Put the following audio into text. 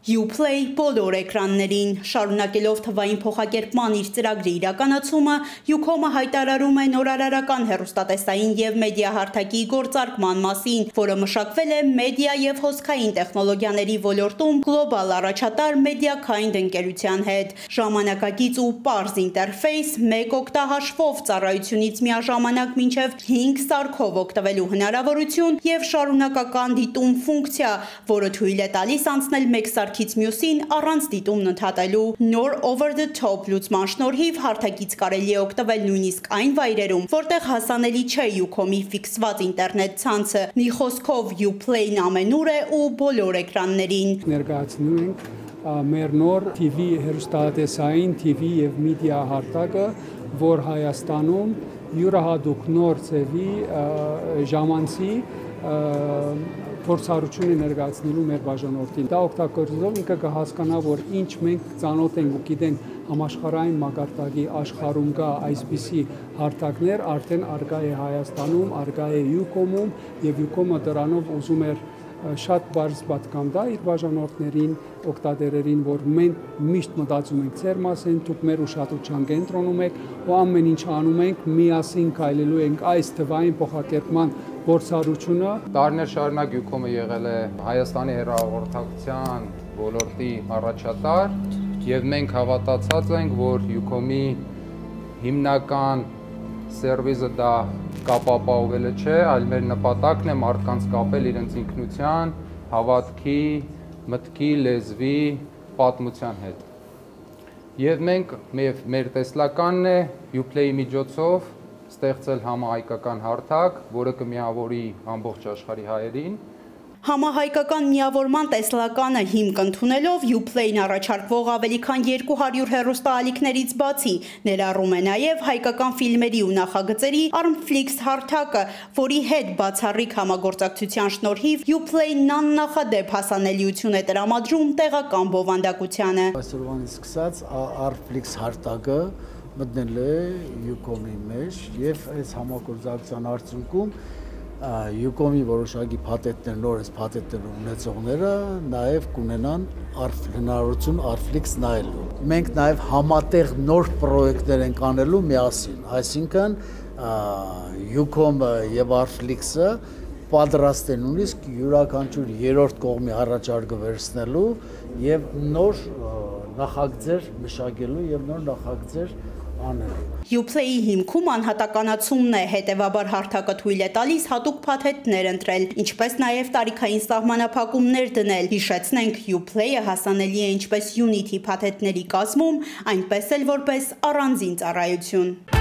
Uplay բոլոր էկրաններին, շարունակելով թվային փոխակերպման իր ծրագրի իրականացումը, Ucom-ը հայտարարում է նորարարական հեռուստատեսային և մեդիահարթակի գործարկման մասին, որը մշակվել է մեդիա և հոսքային տեխնոլոգիաների ոլորտում գլոբալ առաջատար Mediakind ընկերության հետ։ Ժամանակակից ու պարզ ինտերֆեյս, մեկ օգտահաշվով ծառայությունից միաժամանակ մինչև 5 սարքով օգտվելու հնարավորություն և շարունակական դիտում ֆունկցիա, որը թույլ է տալիս անցնել մեկ սարքից մյուսին առանց դիտումն ընդհատելու։ Նոր over-the-top լուծման շնորհիվ հարթակից կարելի է օգտվել նույնիսկ այն վայրերում, որտեղ հասանելի չէ Ucom-ի ֆիքսված ինտերնետ ցանցը։ Մի խոսքով Uplay-ն ամենուր է ու բոլոր էկրաններին։ Ներկայացնում ենք մեր նոր TV հեռուստատեսային TV և մեդիա հարթակը, որ Հայաստանում յուրահատուկ նոր ձևի ժամանցի փորձառություն է ներկայացնելու մեր բաժանորդին։ Դա օգտագործելով ինքը կհասկանա, որ ինչ մենք ծանոթ ենք ու գիտենք համաշխարհային մակարդակի աշխարհում կա այսպիսի հարթակներ, արդեն արկա է Հայաստանում, արկա է Ucom-ում և Ucom-ը դրանով ուզում էր շատ բարձ պատկան տա իր բաժանորդներին, օգտատերերին, որ մենք միշտ մտածում ենք ձեր մասին, դուք մեր ուշադրության կենտրոնում եք ու ամեն ինչ անում ենք, միասին քայլելու ենք այս թվային փոխակերպման փորձառությունը։ Տարիներ շարունակ Ucom-ը եղել է Հայաստանի հեռուստահաղորդակցության ոլորտի առաջատար եւ մենք հավատացած ենք, որ Ucom-ի հիմնական սերվիսը դա կապապահովելը չէ, այլ մեր նպատակն է մարդկանց կապել իրենց ինքնության, հավատքի, մտքի, լեզվի, պատմության հետ։ Եվ մենք մեր տեսլականն է Uplay-ի միջոցով ստեղծել համահայկական հարթակ, որը կմիավորի ամբողջ աշխարհի հայերին։ Համահայկական միավորման տեսլականը հիմք ընդունելով Uplay-ն առաջարկվող ավելի քան 200 հեռուստաալիքներից բացի ներառում է նաև հայկական ֆիլմերի ու նախագծերի Armflix հարթակը, որի հետ բացառիկ համագործակցության շնորհիվ Uplay-ն աննախադեպ հասանելիություն է տրամադրում տեղական բովանդակությանը։ Այսօրվանից սկսած Armflix հարթակը մտնել է Ucom-ի մեջ եւ այս համագործակցության արդյունքում Ucom-ի որոշակի փաթեթներ, նոր այս փաթեթներ ունեցողները նաև կունենան հնարավորություն Armflix նայելու։ Մենք նաև համատեղ նոր պրոյեկտներ ենք անելու միասին, այսինքն Ucom-ը եւ Armflix-ը պատրաստ են նույնիսկ յուրաքանչյուր երրորդ կողմի առաջարկը վերցնելու եւ նոր նախագծեր մշակելու եւ նոր նախագծեր Uplay-ի հիմքում անհատականացումն է, հետևաբար հարթակը թույլ է տալիս հատուկ փաթեթներ ընտրել, ինչպես նաև տարիքային սահմանափակումներ դնել։ Հիշեցնենք, Uplay-ը հասանելի է ինչպես Unity փաթեթների կազմում, այնպես էլ որպես առանձին ծառայություն։